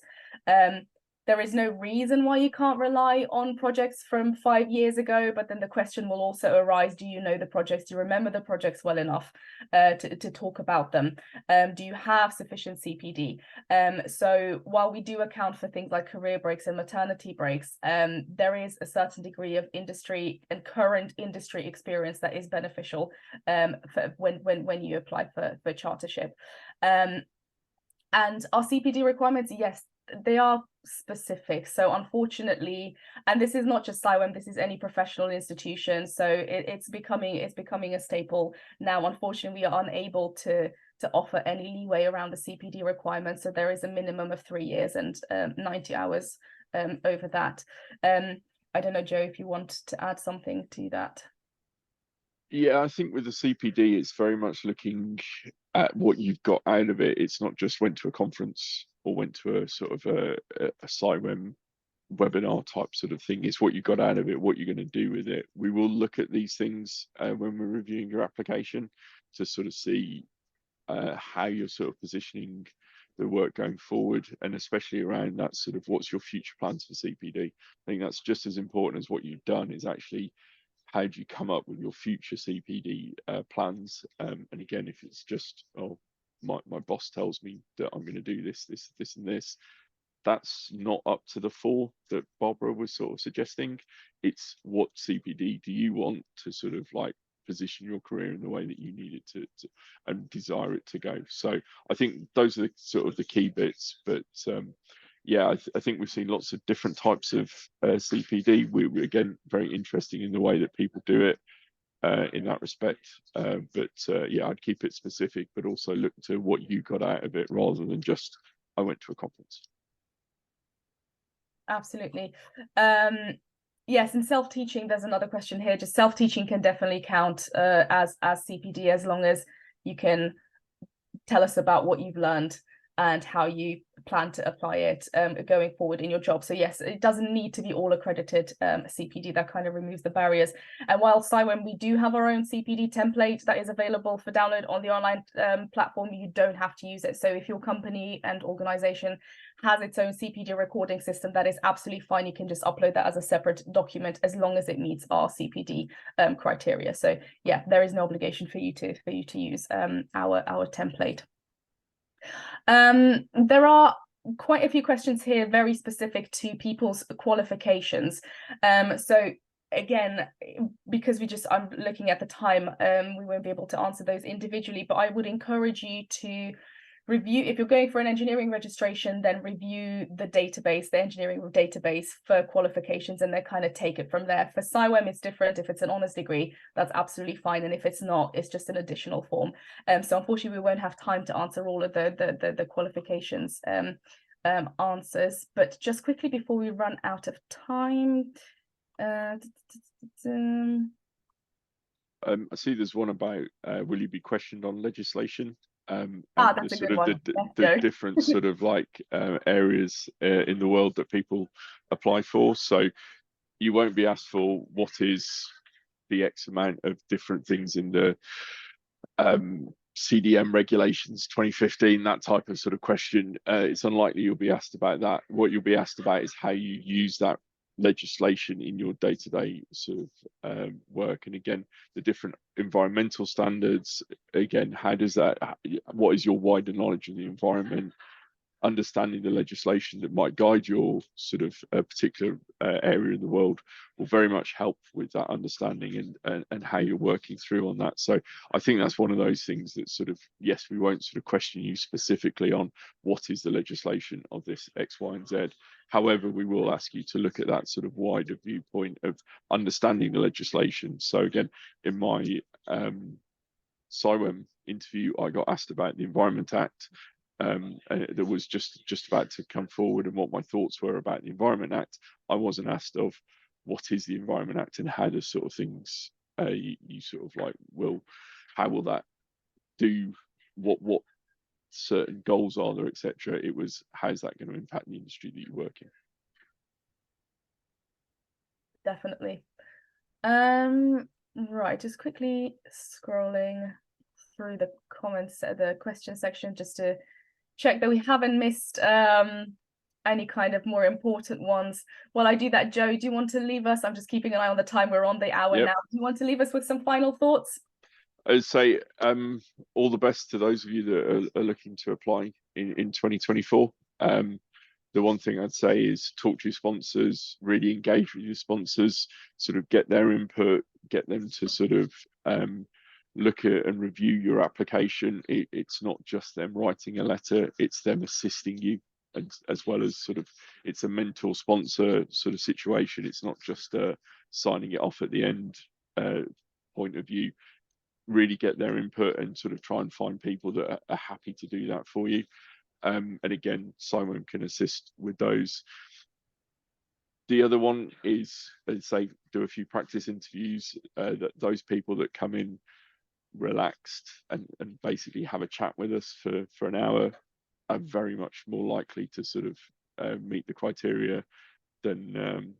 there is no reason why you can't rely on projects from 5 years ago, but then the question will also arise, do you know the projects? Do you remember the projects well enough to talk about them? Do you have sufficient CPD? So while we do account for things like career breaks and maternity breaks, there is a certain degree of industry and current industry experience that is beneficial for when you apply for chartership. And our CPD requirements, yes, they are specific. So unfortunately, and this is not just CIWEM, this is any professional institution. So it's becoming a staple now. Unfortunately, we are unable to offer any leeway around the CPD requirements. So there is a minimum of 3 years and 90 hours over that. I don't know, Joe, if you want to add something to that. Yeah, I think with the CPD, it's very much looking at what you've got out of it. It's not just went to a conference or went to a sort of a CIWEM webinar type sort of thing. It's what you got out of it, what you're going to do with it. We will look at these things when we're reviewing your application to sort of see how you're sort of positioning the work going forward, and especially around that sort of what's your future plans for CPD. I think that's just as important as what you've done, is actually how do you come up with your future CPD plans? And again, if it's just, oh, my boss tells me that I'm going to do this, and this, that's not up to the fore that Barbara was sort of suggesting. It's what CPD do you want to sort of like position your career in the way that you need it to and desire it to go. So I think those are the sort of the key bits. But yeah, I think we've seen lots of different types of CPD. We're again very interesting in the way that people do it in that respect. But yeah, I'd keep it specific, but also look to what you got out of it rather than just I went to a conference. Absolutely. Yes, and self-teaching, there's another question here. Just self-teaching can definitely count as CPD, as long as you can tell us about what you've learned and how you plan to apply it going forward in your job. So yes, it doesn't need to be all accredited CPD. That kind of removes the barriers. And while CIWEM, we do have our own CPD template that is available for download on the online platform, you don't have to use it. So if your company and organization has its own CPD recording system, that is absolutely fine. You can just upload that as a separate document as long as it meets our CPD criteria. So yeah, there is no obligation for you to use our template. There are quite a few questions here very specific to people's qualifications. So again, because I'm looking at the time, we won't be able to answer those individually, but I would encourage you to review, if you're going for an engineering registration, then review the database, the engineering database for qualifications, and then kind of take it from there. For CIWEM, it's different. If it's an honours degree, that's absolutely fine. And if it's not, it's just an additional form. So unfortunately, we won't have time to answer all of the qualifications answers. But just quickly before we run out of time, I see there's one about will you be questioned on legislation? That's a good one. The different sort of like areas in the world that people apply for. So you won't be asked for what is the X amount of different things in the CDM regulations 2015, that type of sort of question. It's unlikely you'll be asked about that. What you'll be asked about is how you use that legislation in your day-to-day sort of work. And again, the different environmental standards, again, how does that, what is your wider knowledge of the environment, understanding the legislation that might guide your sort of particular area in the world will very much help with that understanding and how you're working through on that. So I think that's one of those things that sort of, yes, we won't sort of question you specifically on what is the legislation of this X, Y, and Z. However, we will ask you to look at that sort of wider viewpoint of understanding the legislation. So again, in my CIWEM interview, I got asked about the Environment Act. That was just about to come forward, and what my thoughts were about the Environment Act. I wasn't asked of what is the Environment Act and how those sort of things you sort of like how will that do what certain goals are there, etc. It was, how's that going to impact the industry that you work in? Definitely. Right, just quickly scrolling through the comments, the question section, just to check that we haven't missed any kind of more important ones. While I do that, Joe, do you want to leave us? I'm just keeping an eye on the time. We're on the hour now. Do you want to leave us with some final thoughts? I'd say all the best to those of you that are looking to apply in 2024. The one thing I'd say is talk to your sponsors, really engage with your sponsors, sort of get their input, get them to sort of look at and review your application. It's not just them writing a letter, it's them assisting you, and as well as sort of, it's a mentor sponsor sort of situation. It's not just signing it off at the end point of view. Really get their input and sort of try and find people that are happy to do that for you. And again, CIWEM can assist with those. The other one is, let's say, do a few practice interviews. That those people that come in relaxed and basically have a chat with us for an hour are very much more likely to sort of meet the criteria than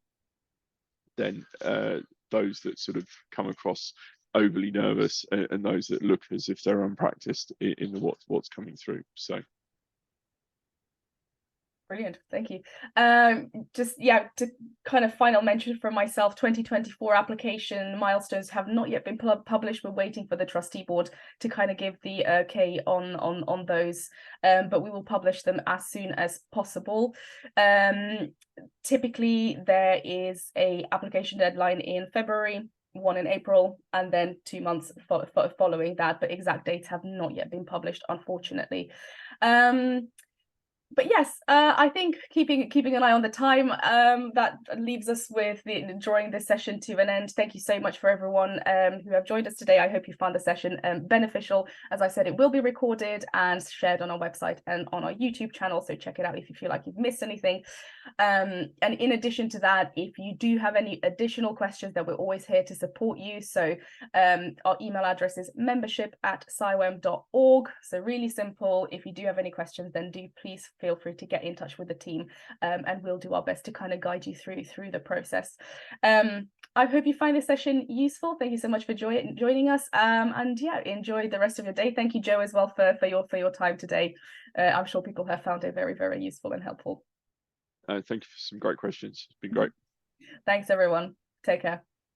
those that sort of come across overly nervous and those that look as if they're unpracticed in what's coming through. So brilliant, thank you. Just to kind of final mention from myself, 2024 application milestones have not yet been published. We're waiting for the trustee board to kind of give the okay on those, but we will publish them as soon as possible. Typically there is a application deadline in February, one in April, and then 2 months following that, but exact dates have not yet been published, unfortunately. But yes, I think keeping an eye on the time, that leaves us with drawing this session to an end. Thank you so much for everyone who have joined us today. I hope you found the session beneficial. As I said, it will be recorded and shared on our website and on our YouTube channel, so check it out if you feel like you've missed anything. And in addition to that, if you do have any additional questions, that we're always here to support you. So our email address is membership@ciwem.org. So really simple. If you do have any questions, then do please feel free to get in touch with the team, and we'll do our best to kind of guide you through the process. I hope you find this session useful. Thank you so much for joining us, and yeah, enjoy the rest of your day. Thank you, Joe, as well for your time today. I'm sure people have found it very, very useful and helpful. thank you for some great questions. It's been great. Thanks, everyone. Take care.